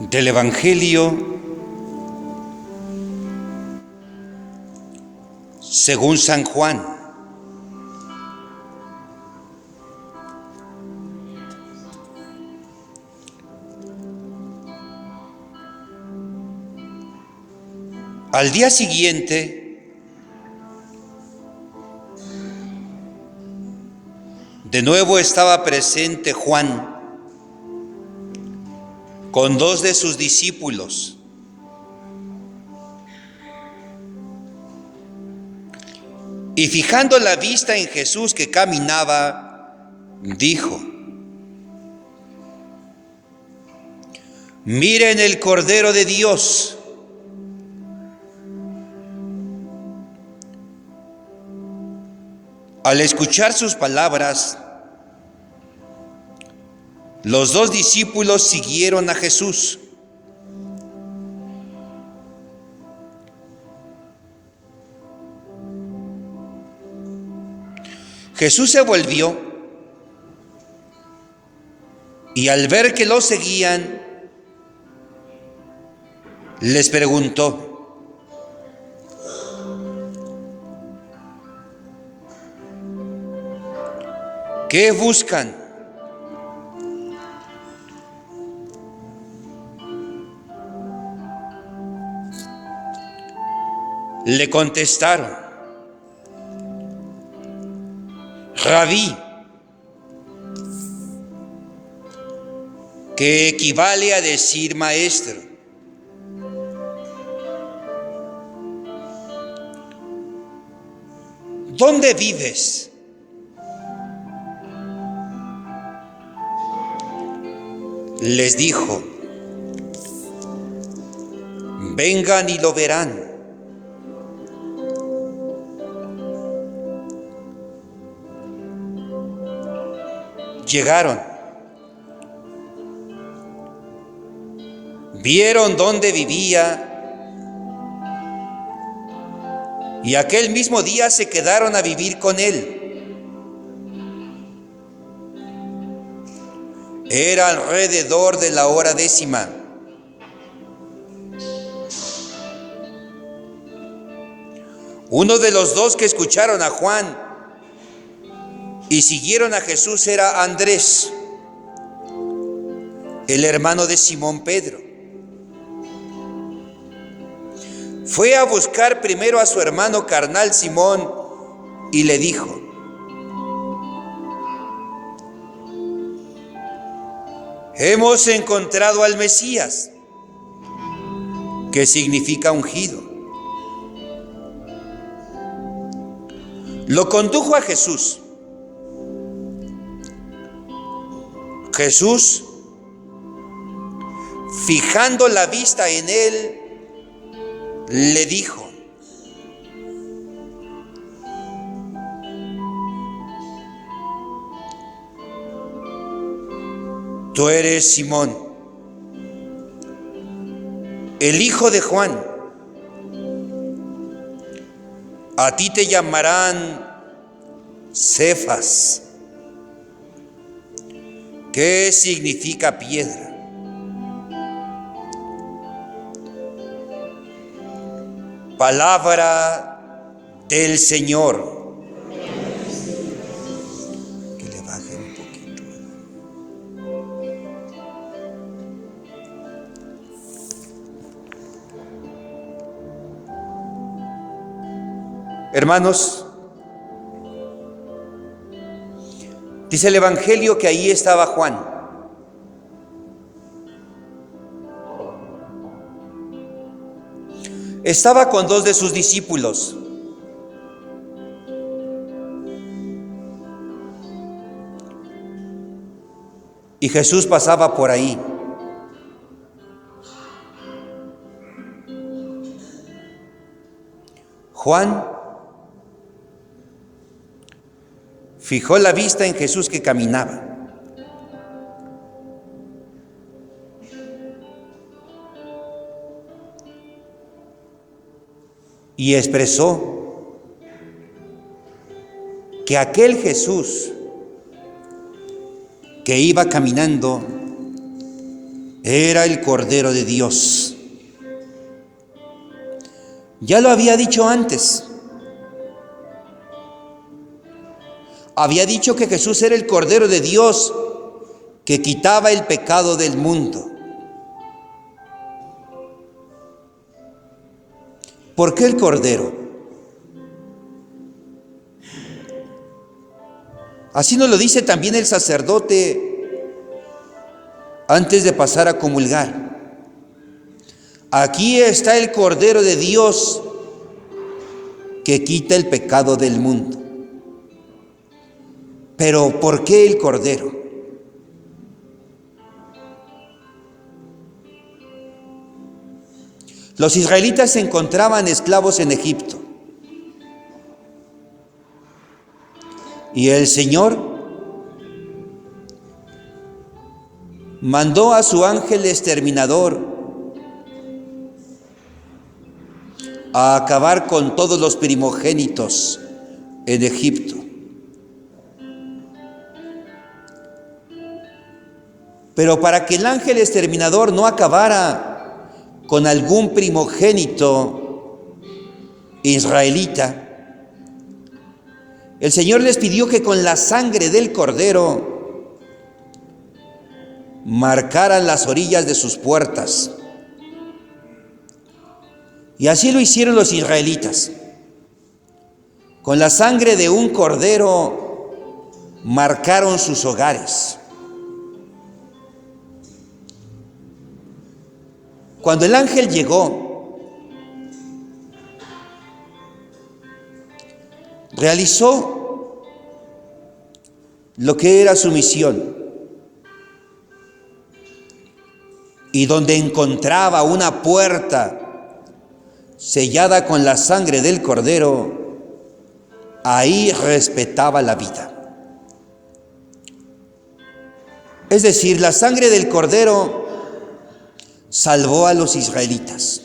Del Evangelio según San Juan. Al día siguiente, de nuevo estaba presente Juan con dos de sus discípulos. Y fijando la vista en Jesús que caminaba, dijo: miren el Cordero de Dios. Al escuchar sus palabras, los dos discípulos siguieron a Jesús. Jesús se volvió y al ver que lo seguían, les preguntó: ¿qué buscan? Le contestaron: Rabí, que equivale a decir maestro. ¿Dónde vives? Les dijo: vengan y lo verán. Llegaron, vieron dónde vivía y aquel mismo día se quedaron a vivir con él. Era alrededor de la hora 10:00. Uno de los dos que escucharon a Juan y siguieron a Jesús era Andrés, el hermano de Simón Pedro. Fue a buscar primero a su hermano carnal Simón y le dijo: hemos encontrado al Mesías, que significa ungido. Lo condujo a Jesús. Jesús, fijando la vista en él, le dijo: tú eres Simón, el hijo de Juan. A ti te llamarán Cefas, ¿qué significa piedra? Palabra del Señor. Que le baje un poquito. Hermanos, dice el Evangelio que ahí estaba Juan. Estaba con dos de sus discípulos. Y Jesús pasaba por ahí. Juan fijó la vista en Jesús que caminaba. Y expresó que aquel Jesús que iba caminando Era el Cordero de Dios. Ya lo había dicho antes. Había dicho que Jesús era el Cordero de Dios que quitaba el pecado del mundo. ¿Por qué el Cordero? Así nos lo dice también el sacerdote antes de pasar a comulgar. Aquí está el Cordero de Dios que quita el pecado del mundo. Pero ¿por qué el Cordero? Los israelitas se encontraban esclavos en Egipto. Y el Señor mandó a su ángel exterminador a acabar con todos los primogénitos en Egipto. Pero para que el ángel exterminador no acabara con algún primogénito israelita, el Señor les pidió que con la sangre del Cordero marcaran las orillas de sus puertas. Y así lo hicieron los israelitas. Con la sangre de un cordero marcaron sus hogares. Cuando el ángel llegó, realizó lo que era su misión, y donde encontraba una puerta sellada con la sangre del Cordero, ahí respetaba la vida. Es decir, la sangre del Cordero salvó a los israelitas.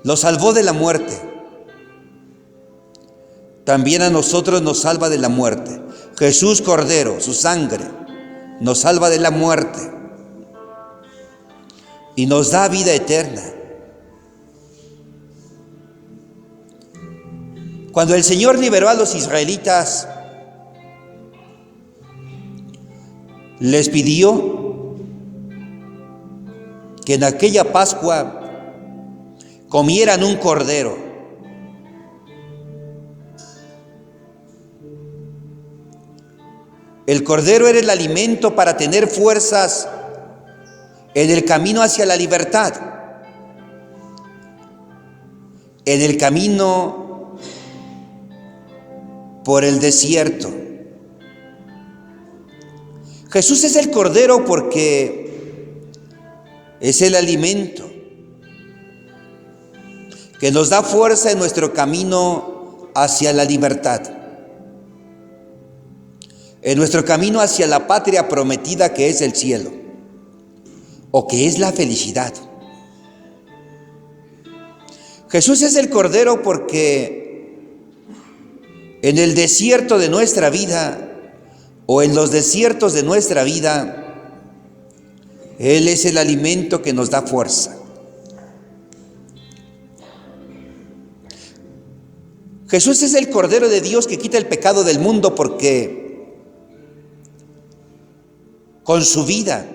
Los salvó de la muerte. También a nosotros nos salva de la muerte. Jesús Cordero, su sangre, nos salva de la muerte y nos da vida eterna. Cuando el Señor liberó a los israelitas, les pidió que en aquella Pascua comieran un cordero. El cordero era el alimento para tener fuerzas en el camino hacia la libertad, en el camino por el desierto. Jesús es el Cordero porque es el alimento que nos da fuerza en nuestro camino hacia la libertad, en nuestro camino hacia la patria prometida que es el cielo, o que es la felicidad. Jesús es el Cordero porque en el desierto de nuestra vida, o en los desiertos de nuestra vida, Él es el alimento que nos da fuerza. Jesús es el Cordero de Dios que quita el pecado del mundo porque con su vida,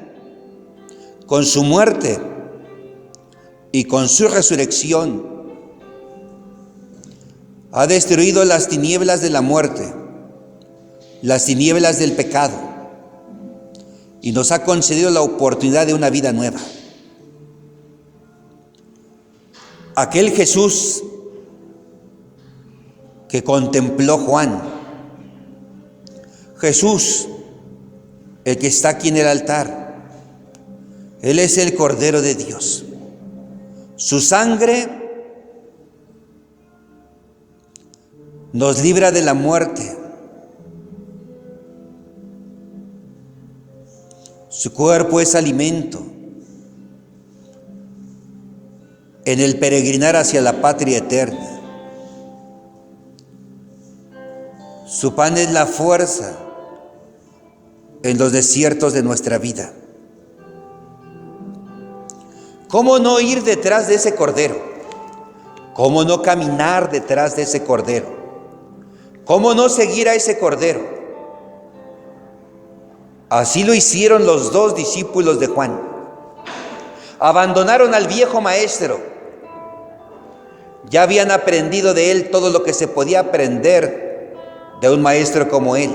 con su muerte y con su resurrección ha destruido las tinieblas de la muerte, las tinieblas del pecado, y nos ha concedido la oportunidad de una vida nueva. Aquel Jesús que contempló Juan, Jesús, el que está aquí en el altar, Él es el Cordero de Dios. Su sangre nos libra de la muerte. Su cuerpo es alimento en el peregrinar hacia la patria eterna. Su pan es la fuerza en los desiertos de nuestra vida. ¿Cómo no ir detrás de ese cordero? ¿Cómo no caminar detrás de ese cordero? ¿Cómo no seguir a ese cordero? Así lo hicieron los dos discípulos de Juan. Abandonaron al viejo maestro. Ya habían aprendido de él todo lo que se podía aprender de un maestro como él.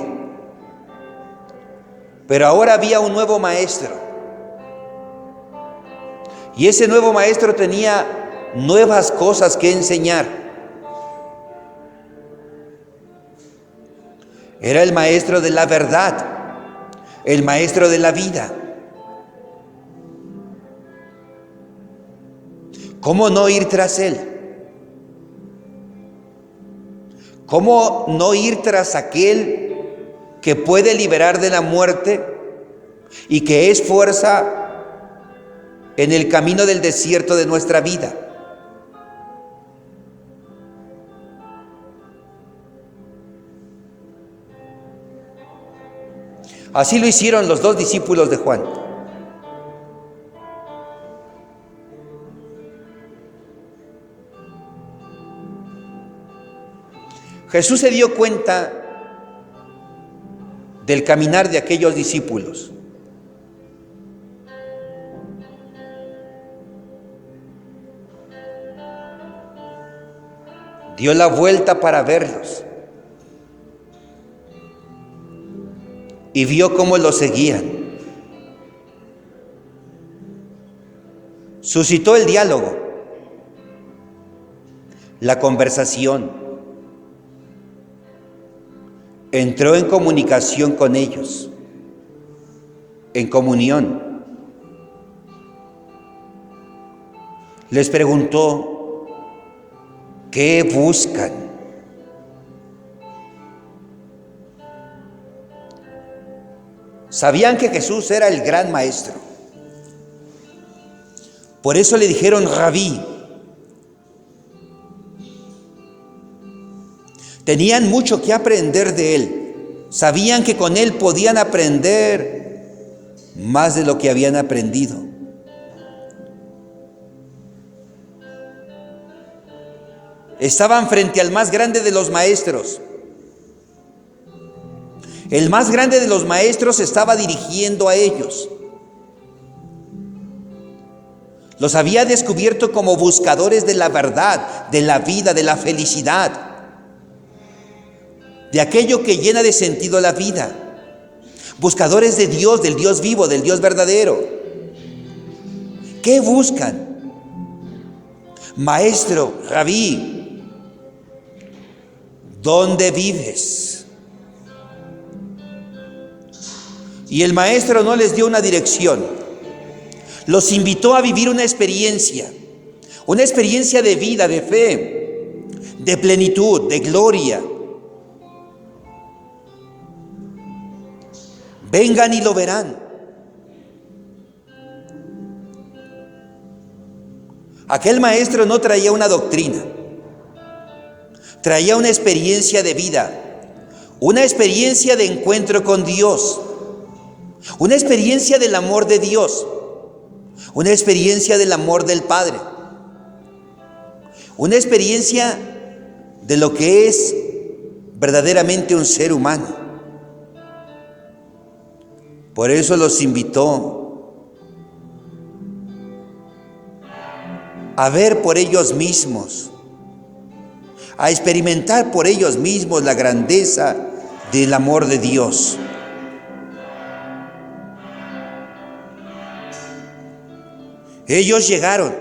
Pero ahora había un nuevo maestro. Y ese nuevo maestro tenía nuevas cosas que enseñar. Era el maestro de la verdad, el maestro de la vida. ¿Cómo no ir tras él? ¿Cómo no ir tras aquel que puede liberar de la muerte y que es fuerza en el camino del desierto de nuestra vida? Así lo hicieron los dos discípulos de Juan. Jesús se dio cuenta del caminar de aquellos discípulos. Dio la vuelta para verlos y vio cómo los seguían. Suscitó el diálogo, la conversación. Entró en comunicación con ellos, en comunión. Les preguntó, ¿qué buscan? Sabían que Jesús era el gran maestro. Por eso le dijeron Rabí. Tenían mucho que aprender de él. Sabían que con él podían aprender más de lo que habían aprendido. Estaban frente al más grande de los maestros. El más grande de los maestros se estaba dirigiendo a ellos. Los había descubierto como buscadores de la verdad, de la vida, de la felicidad, de aquello que llena de sentido la vida. Buscadores de Dios, del Dios vivo, del Dios verdadero. ¿Qué buscan? Maestro, Rabí, ¿dónde vives? Y el maestro no les dio una dirección. Los invitó a vivir una experiencia de vida, de fe, de plenitud, de gloria. Vengan y lo verán. Aquel maestro no traía una doctrina, traía una experiencia de vida, una experiencia de encuentro con Dios, una experiencia del amor de Dios, una experiencia del amor del Padre, una experiencia de lo que es verdaderamente un ser humano. Por eso los invitó a ver por ellos mismos, a experimentar por ellos mismos la grandeza del amor de Dios. Ellos llegaron,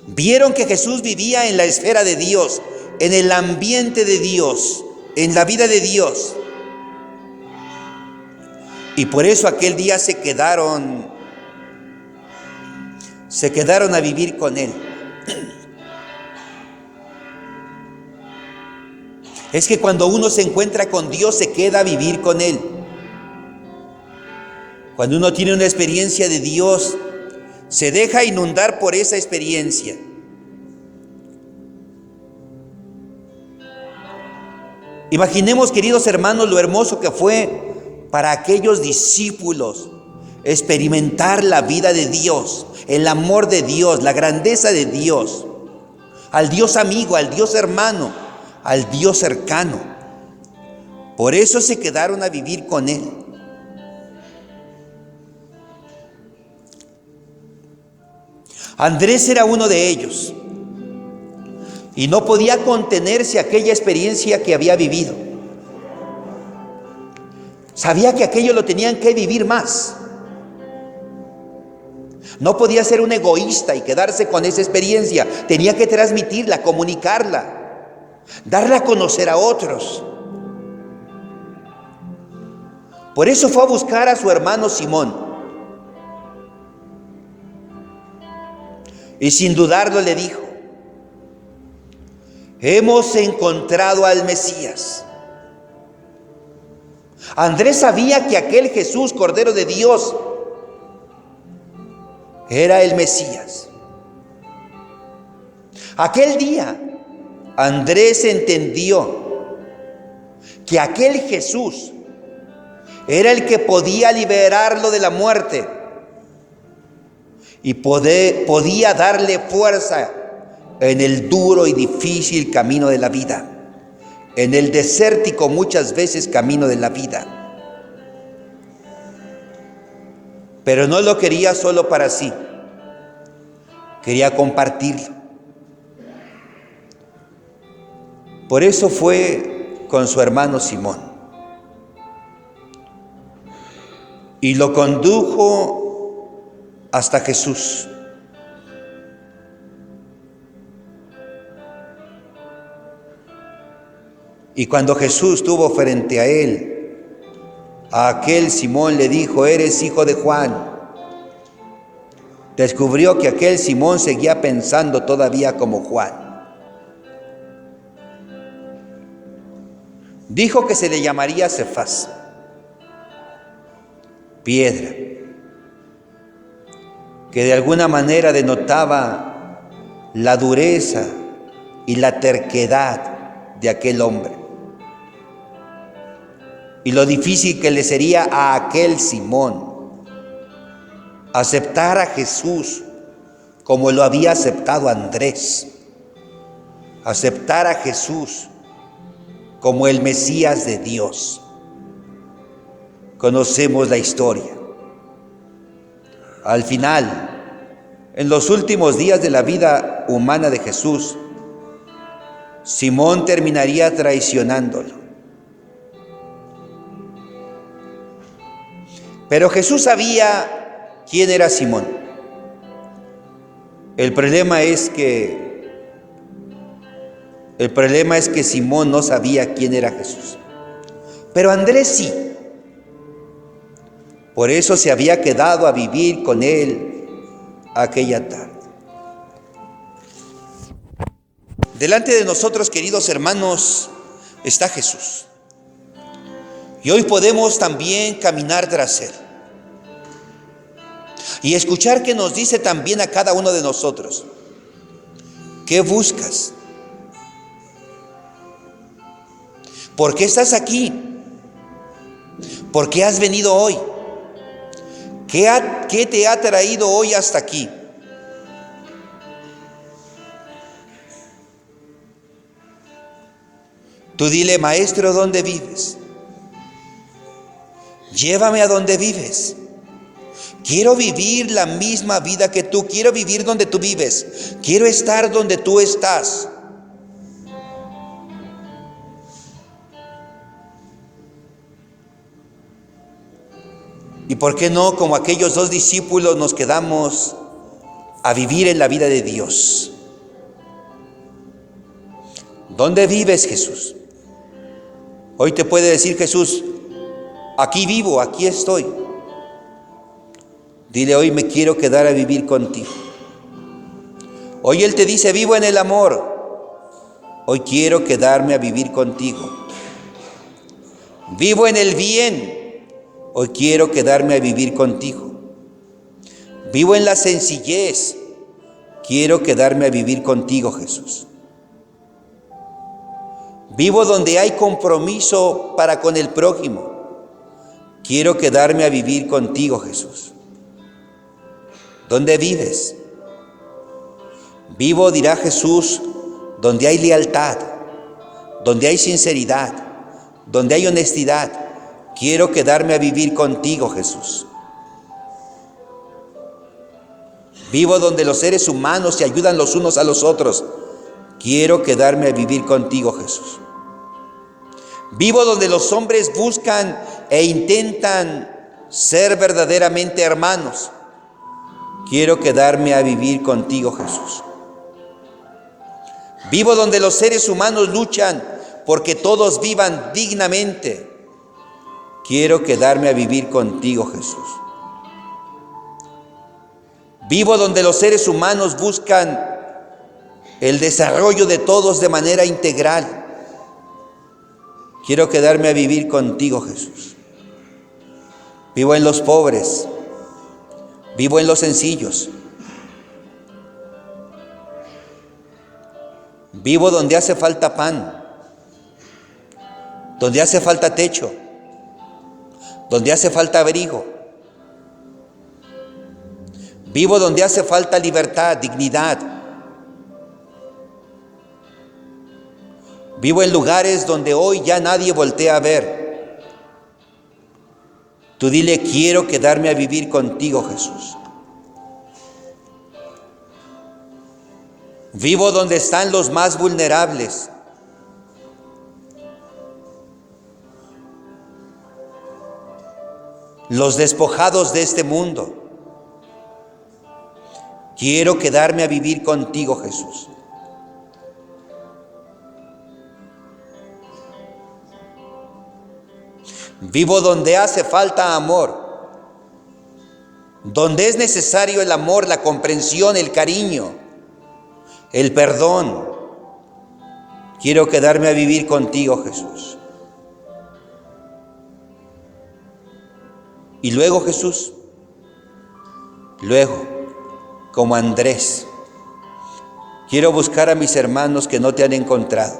vieron que Jesús vivía en la esfera de Dios, en el ambiente de Dios, en la vida de Dios. Y por eso aquel día se quedaron a vivir con Él. Es que cuando uno se encuentra con Dios, se queda a vivir con Él. Cuando uno tiene una experiencia de Dios, se deja inundar por esa experiencia. Imaginemos, queridos hermanos, lo hermoso que fue para aquellos discípulos experimentar la vida de Dios, el amor de Dios, la grandeza de Dios, al Dios amigo, al Dios hermano, al Dios cercano. Por eso se quedaron a vivir con Él. Andrés era uno de ellos y no podía contenerse aquella experiencia que había vivido. Sabía que aquello lo tenían que vivir más. No podía ser un egoísta y quedarse con esa experiencia. Tenía que transmitirla, comunicarla, darla a conocer a otros. Por eso fue a buscar a su hermano Simón. Y sin dudarlo le dijo: hemos encontrado al Mesías. Andrés sabía que aquel Jesús, Cordero de Dios, era el Mesías. Aquel día, Andrés entendió que aquel Jesús era el que podía liberarlo de la muerte y podía darle fuerza en el duro y difícil camino de la vida, en el desértico muchas veces camino de la vida. Pero no lo quería solo para sí, quería compartirlo. Por eso fue con su hermano Simón y lo condujo hasta Jesús. Y cuando Jesús estuvo frente a él, a aquel Simón le dijo: eres hijo de Juan. Descubrió que aquel Simón seguía pensando todavía como Juan. Dijo que se le llamaría Cefas, piedra, que de alguna manera denotaba la dureza y la terquedad de aquel hombre. Y lo difícil que le sería a aquel Simón aceptar a Jesús como lo había aceptado Andrés. Aceptar a Jesús como el Mesías de Dios. Conocemos la historia. Al final, en los últimos días de la vida humana de Jesús, Simón terminaría traicionándolo. Pero Jesús sabía quién era Simón. El problema es que Simón no sabía quién era Jesús. Pero Andrés sí. Por eso se había quedado a vivir con él aquella tarde. Delante de nosotros, queridos hermanos, está Jesús. Y hoy podemos también caminar tras Él y escuchar que nos dice también a cada uno de nosotros: ¿qué buscas? ¿Por qué estás aquí? ¿Por qué has venido hoy? ¿Qué te ha traído hoy hasta aquí? Tú dile: maestro, ¿dónde vives? Llévame a donde vives. Quiero vivir la misma vida que tú. Quiero vivir donde tú vives. Quiero estar donde tú estás. ¿Y por qué no, como aquellos dos discípulos, nos quedamos a vivir en la vida de Dios? ¿Dónde vives, Jesús? Hoy te puede decir Jesús: aquí vivo, aquí estoy. Dile: hoy me quiero quedar a vivir contigo. Hoy Él te dice: vivo en el amor. Hoy quiero quedarme a vivir contigo. Vivo en el bien. Hoy quiero quedarme a vivir contigo. Vivo en la sencillez. Quiero quedarme a vivir contigo, Jesús. Vivo donde hay compromiso para con el prójimo. Quiero quedarme a vivir contigo, Jesús. ¿Dónde vives? Vivo, dirá Jesús, donde hay lealtad, donde hay sinceridad, donde hay honestidad. Quiero quedarme a vivir contigo, Jesús. Vivo donde los seres humanos se ayudan los unos a los otros. Quiero quedarme a vivir contigo, Jesús. Vivo donde los hombres buscan e intentan ser verdaderamente hermanos. Quiero quedarme a vivir contigo, Jesús. Vivo donde los seres humanos luchan porque todos vivan dignamente. Quiero quedarme a vivir contigo, Jesús. Vivo donde los seres humanos buscan el desarrollo de todos de manera integral. Quiero quedarme a vivir contigo, Jesús. Vivo en los pobres. Vivo en los sencillos. Vivo donde hace falta pan, donde hace falta techo, donde hace falta abrigo. Vivo donde hace falta libertad, dignidad. Vivo en lugares donde hoy ya nadie voltea a ver. Tú dile, quiero quedarme a vivir contigo, Jesús. Vivo donde están los más vulnerables. Los despojados de este mundo. Quiero quedarme a vivir contigo, Jesús. Vivo donde hace falta amor, donde es necesario el amor, la comprensión, el cariño, el perdón. Quiero quedarme a vivir contigo, Jesús. Y luego, Jesús, luego, como Andrés, quiero buscar a mis hermanos que no te han encontrado.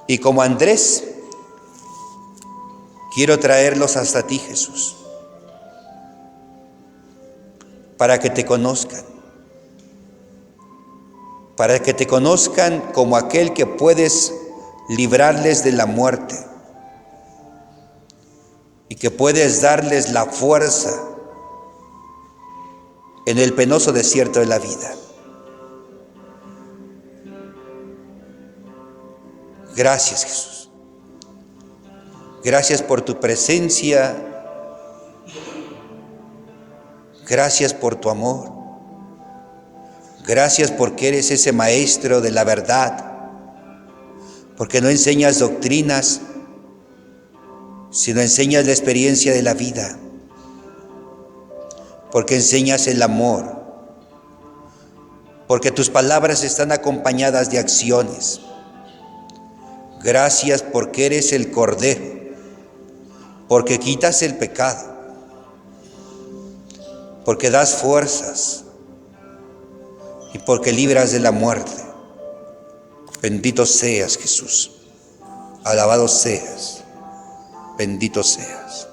Y como Andrés, quiero traerlos hasta ti, Jesús, para que te conozcan. Para que te conozcan como aquel que puedes librarles de la muerte y que puedes darles la fuerza en el penoso desierto de la vida. Gracias, Jesús. Gracias por tu presencia. Gracias por tu amor. Gracias porque eres ese maestro de la verdad. Porque no enseñas doctrinas, sino enseñas la experiencia de la vida. Porque enseñas el amor. Porque tus palabras están acompañadas de acciones. Gracias porque eres el Cordero. Porque quitas el pecado. Porque das fuerzas. Y porque libras de la muerte. Bendito seas, Jesús. Alabado seas. Bendito seas.